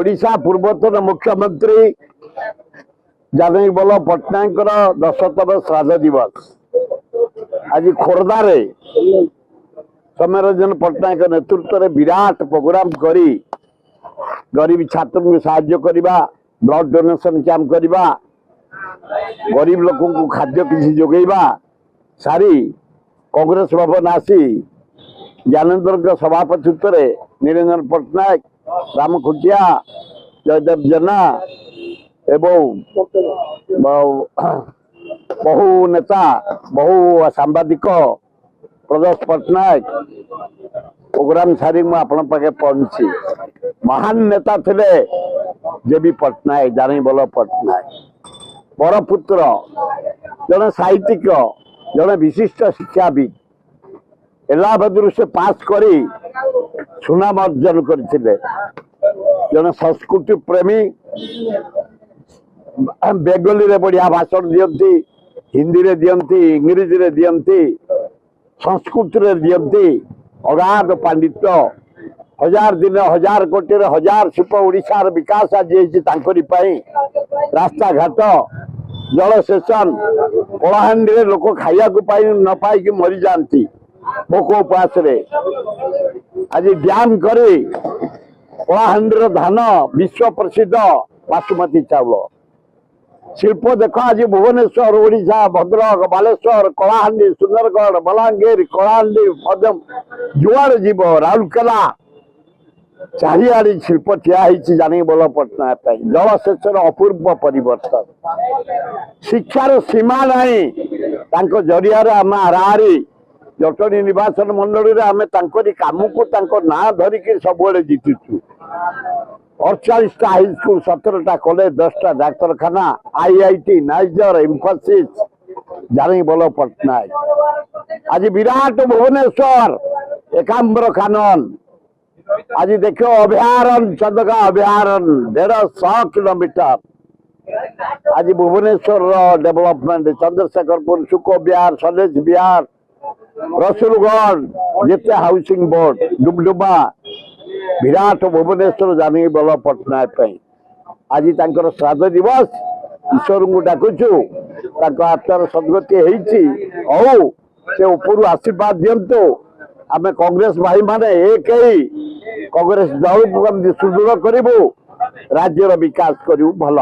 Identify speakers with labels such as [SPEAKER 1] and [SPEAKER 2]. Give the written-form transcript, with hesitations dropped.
[SPEAKER 1] ओडिशा पूर्वतन मुख्यमंत्री जानकी वल्लभ पट्टनायक 10तम श्राद्ध दिवस आज खोर्धारे सौम्यरंजन पट्टनायक नेतृत्व में विराट प्रोग्राम करी गरीब छात्र को साहाय्य करवा ब्लड डोनेशन कैंप करवा गरीब लोक को खाद्य किसी जोगेबा सारी कांग्रेस भवन आसी ज्ञानेन्द्र सभापतित्व में निरंजन पट्टनायक राम खुटिया जयदेव जेना एवं बहु नेता बहु सांबादिक प्रदोष पट्टनायक प्रोग्राम सारी मुझे पहुंची महान नेता थे जेबी पट्टनायक जानकी वल्लभ पट्टनायक बड़ पुत्र जड़े साहित्यिक जड़े विशिष्ट शिक्षाविद इलाहाबाद से पास करी सुनाम अर्जन करते जड़े संस्कृति प्रेमी बेंगली रे बढ़िया भाषण दियंती हिंदी रे दियंती इंग्रेजी रे दियंती संस्कृत रे दियंती अगाध पांडित्य हजार दिन हजार कोटी हजार शिल्प ओडिशार विकास आज रास्ता घाट जल सेचन कलाहांडी रे लोक खाया न पाई मरी जाती भोक उपास आज डैम करी कलाहांडी धान विश्व प्रसिद्ध बासुमती चावल शिल्प देख आज भुवनेश्वर ओडिशा भद्रक बालेश्वर कलाहांडी सुंदरगढ़ बलांगीर कलाहांडी जुआड़ जीव राउरकेला चारिआड़ी शिल्प ठिया जानकी वल्लभ पट्टनायक जलसेचन अपूर्व परिवर्तन शिक्षार सीमा नहीं जरिया आम हाराहारी जटणी निर्वाचन मंडली आम कम को ना धरिकी सब जीतुचु 48टा हाईस्कल 17टा कॉलेज 10टा डाक्तरखाना IIT NISER Infosys Janaki Vallabh Pattanaik आज विराट भुवनेश्वर एकाम्र खानन आज देखो अभयारण्य चंदका अभयारण्य 150 किलोमीटर आज भुवनेश्वर डेवलपमेंट चंद्रशेखरपुर सुको बिहार सलेज बिहार रसुलगढ़ जिते हाउसिंग बोर्ड डुबडुबा विराट भुवनेश्वर जानकी वल्लभ पट्टनायक आज तांकर श्राद्ध दिवस ईश्वर को डाकुचु आत्मार सदगति हो से ऊपर आशीर्वाद दिंतु आम कांग्रेस भाई माने एक कांग्रेस दल को सुदृढ़ करूँ राज्यर विकास करूँ भल।